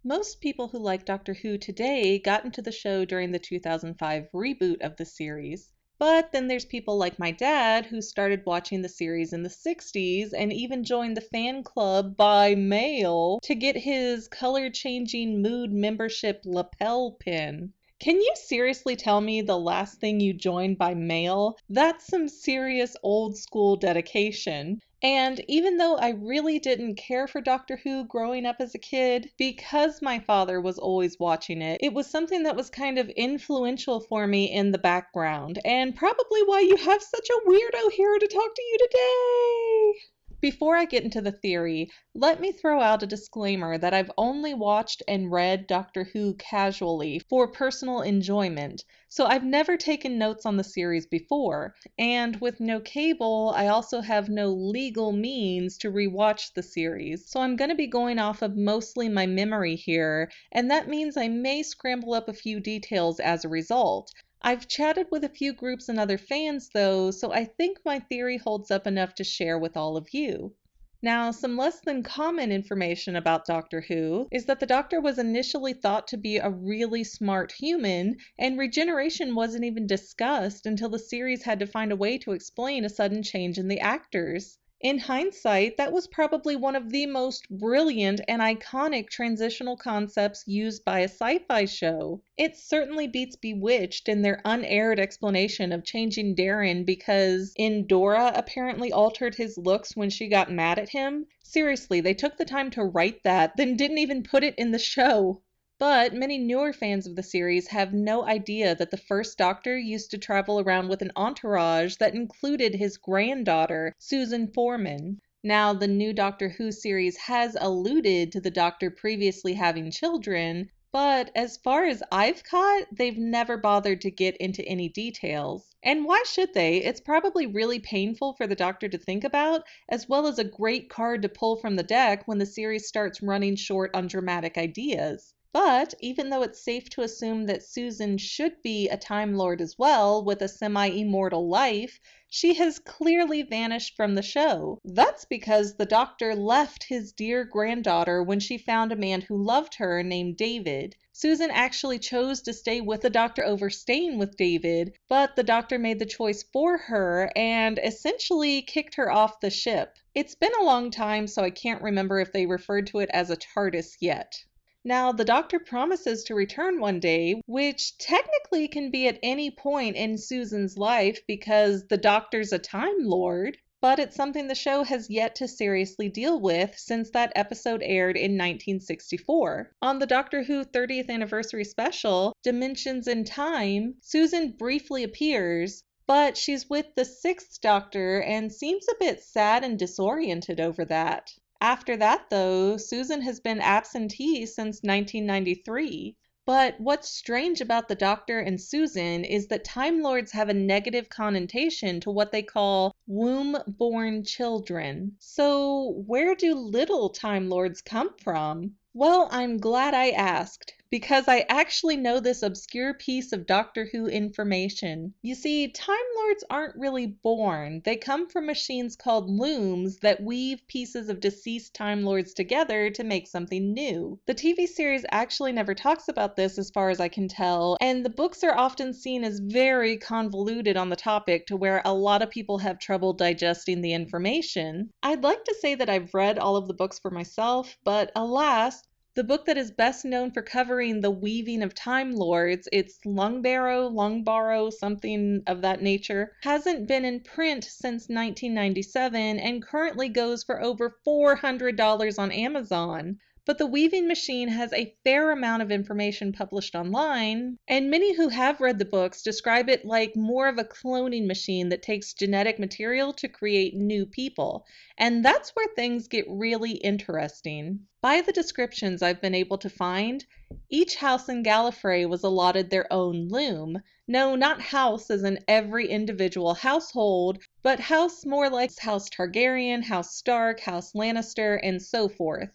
Most people who like Doctor Who today got into the show during the 2005 reboot of the series. But then there's people like my dad who started watching the series in the 60s and even joined the fan club by mail to get his color-changing mood membership lapel pin. Can you seriously tell me the last thing you joined by mail? That's some serious old school dedication. And even though I really didn't care for Doctor Who growing up as a kid, because my father was always watching it, it was something that was kind of influential for me in the background, and probably why you have such a weirdo here to talk to you today. Before I get into the theory, let me throw out a disclaimer that I've only watched and read Doctor Who casually for personal enjoyment, so I've never taken notes on the series before, and with no cable, I also have no legal means to rewatch the series, so I'm going to be going off of mostly my memory here, and that means I may scramble up a few details as a result. I've chatted with a few groups and other fans though, so I think my theory holds up enough to share with all of you. Now, some less than common information about Doctor Who is that the Doctor was initially thought to be a really smart human, and regeneration wasn't even discussed until the series had to find a way to explain a sudden change in the actors. In hindsight, that was probably one of the most brilliant and iconic transitional concepts used by a sci-fi show. It certainly beats Bewitched in their unaired explanation of changing Darren because Endora apparently altered his looks when she got mad at him. Seriously, they took the time to write that, then didn't even put it in the show. But many newer fans of the series have no idea that the first Doctor used to travel around with an entourage that included his granddaughter, Susan Foreman. Now, the new Doctor Who series has alluded to the Doctor previously having children, but as far as I've caught, they've never bothered to get into any details. And why should they? It's probably really painful for the Doctor to think about, as well as a great card to pull from the deck when the series starts running short on dramatic ideas. But even though it's safe to assume that Susan should be a Time Lord as well, with a semi-immortal life, she has clearly vanished from the show. That's because the Doctor left his dear granddaughter when she found a man who loved her named David. Susan actually chose to stay with the Doctor over staying with David, but the Doctor made the choice for her and essentially kicked her off the ship. It's been a long time, so I can't remember if they referred to it as a TARDIS yet. Now, the Doctor promises to return one day, which technically can be at any point in Susan's life because the Doctor's a Time Lord, but it's something the show has yet to seriously deal with since that episode aired in 1964. On the Doctor Who 30th anniversary special, Dimensions in Time, Susan briefly appears, but she's with the 6th Doctor and seems a bit sad and disoriented over that. After that, though, Susan has been absentee since 1993. But what's strange about the Doctor and Susan is that Time Lords have a negative connotation to what they call womb-born children. So where do little Time Lords come from? Well, I'm glad I asked, because I actually know this obscure piece of Doctor Who information. You see, Time Lords aren't really born. They come from machines called looms that weave pieces of deceased Time Lords together to make something new. The TV series actually never talks about this as far as I can tell, and the books are often seen as very convoluted on the topic to where a lot of people have trouble digesting the information. I'd like to say that I've read all of the books for myself, but alas, the book that is best known for covering the weaving of Time Lords, it's Longbarrow, something of that nature, hasn't been in print since 1997 and currently goes for over $400 on Amazon. But the weaving machine has a fair amount of information published online, and many who have read the books describe it like more of a cloning machine that takes genetic material to create new people. And that's where things get really interesting. By the descriptions I've been able to find, each house in Gallifrey was allotted their own loom. No, not house as in every individual household, but house more like House Targaryen, House Stark, House Lannister, and so forth.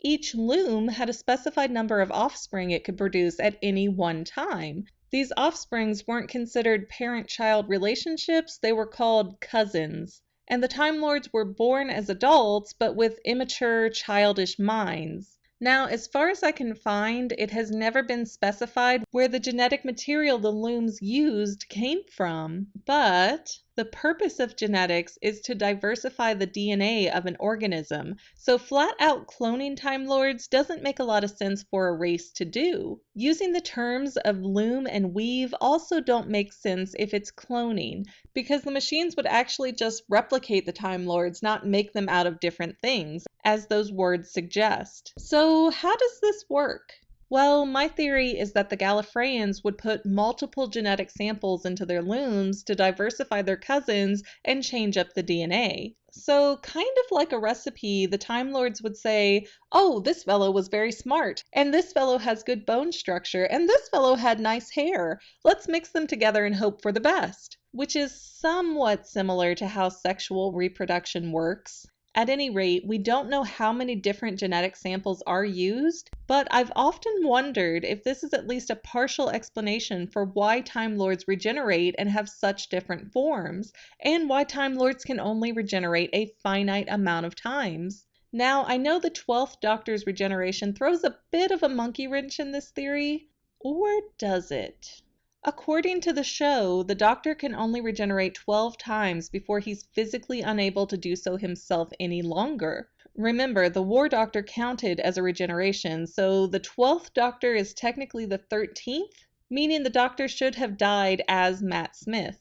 Each loom had a specified number of offspring it could produce at any one time. These offsprings weren't considered parent-child relationships, they were called cousins. And the Time Lords were born as adults, but with immature, childish minds. Now, as far as I can find, it has never been specified where the genetic material the looms used came from, but the purpose of genetics is to diversify the DNA of an organism, so flat-out cloning Time Lords doesn't make a lot of sense for a race to do. Using the terms of loom and weave also don't make sense if it's cloning, because the machines would actually just replicate the Time Lords, not make them out of different things, as those words suggest. So how does this work? Well, my theory is that the Gallifreyans would put multiple genetic samples into their looms to diversify their cousins and change up the DNA. So, kind of like a recipe, the Time Lords would say, oh, this fellow was very smart, and this fellow has good bone structure, and this fellow had nice hair. Let's mix them together and hope for the best. Which is somewhat similar to how sexual reproduction works. At any rate, we don't know how many different genetic samples are used, but I've often wondered if this is at least a partial explanation for why Time Lords regenerate and have such different forms, and why Time Lords can only regenerate a finite amount of times. Now, I know the 12th Doctor's regeneration throws a bit of a monkey wrench in this theory, or does it? According to the show, the Doctor can only regenerate 12 times before he's physically unable to do so himself any longer. Remember, the War Doctor counted as a regeneration, so the 12th Doctor is technically the 13th, meaning the Doctor should have died as Matt Smith.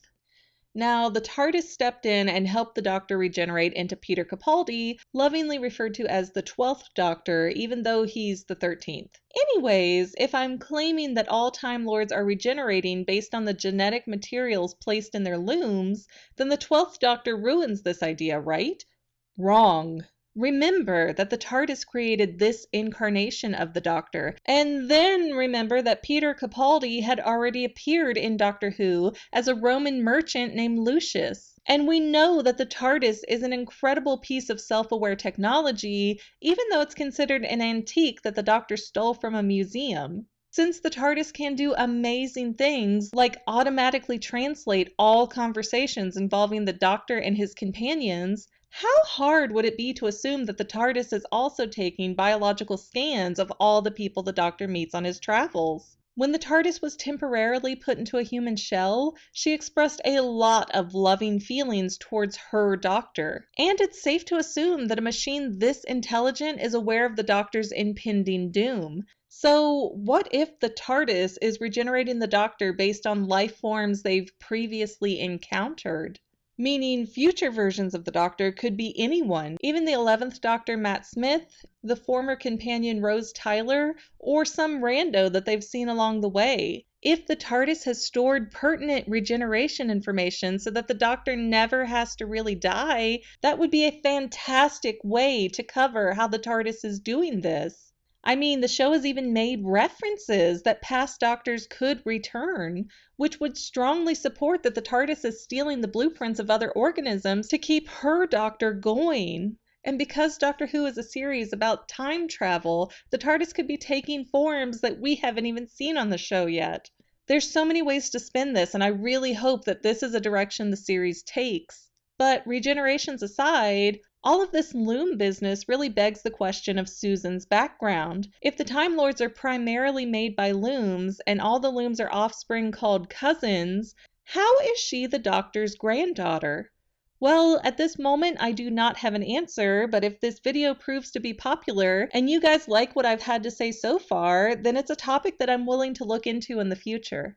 Now, the TARDIS stepped in and helped the Doctor regenerate into Peter Capaldi, lovingly referred to as the 12th Doctor, even though he's the 13th. Anyways, if I'm claiming that all Time Lords are regenerating based on the genetic materials placed in their looms, then the 12th Doctor ruins this idea, right? Wrong. Remember that the TARDIS created this incarnation of the Doctor, and then remember that Peter Capaldi had already appeared in Doctor Who as a Roman merchant named Lucius. And we know that the TARDIS is an incredible piece of self-aware technology, even though it's considered an antique that the Doctor stole from a museum. Since the TARDIS can do amazing things, like automatically translate all conversations involving the Doctor and his companions, how hard would it be to assume that the TARDIS is also taking biological scans of all the people the Doctor meets on his travels? When the TARDIS was temporarily put into a human shell, she expressed a lot of loving feelings towards her Doctor. And it's safe to assume that a machine this intelligent is aware of the Doctor's impending doom. So, what if the TARDIS is regenerating the Doctor based on life forms they've previously encountered? Meaning future versions of the Doctor could be anyone, even the 11th Doctor Matt Smith, the former companion Rose Tyler, or some rando that they've seen along the way. If the TARDIS has stored pertinent regeneration information so that the Doctor never has to really die, that would be a fantastic way to cover how the TARDIS is doing this. I mean, the show has even made references that past Doctors could return, which would strongly support that the TARDIS is stealing the blueprints of other organisms to keep her Doctor going. And because Doctor Who is a series about time travel, the TARDIS could be taking forms that we haven't even seen on the show yet. There's so many ways to spin this, and I really hope that this is a direction the series takes. But regenerations aside, all of this loom business really begs the question of Susan's background. If the Time Lords are primarily made by looms, and all the looms are offspring called cousins, how is she the Doctor's granddaughter? Well, at this moment, I do not have an answer, but if this video proves to be popular, and you guys like what I've had to say so far, then it's a topic that I'm willing to look into in the future.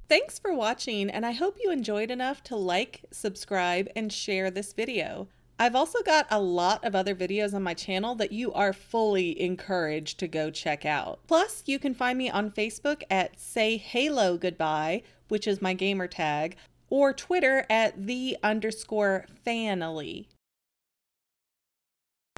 Thanks for watching, and I hope you enjoyed enough to like, subscribe, and share this video. I've also got a lot of other videos on my channel that you are fully encouraged to go check out. Plus, you can find me on Facebook at Say Halo Goodbye, which is my gamer tag, or Twitter at _Fanily.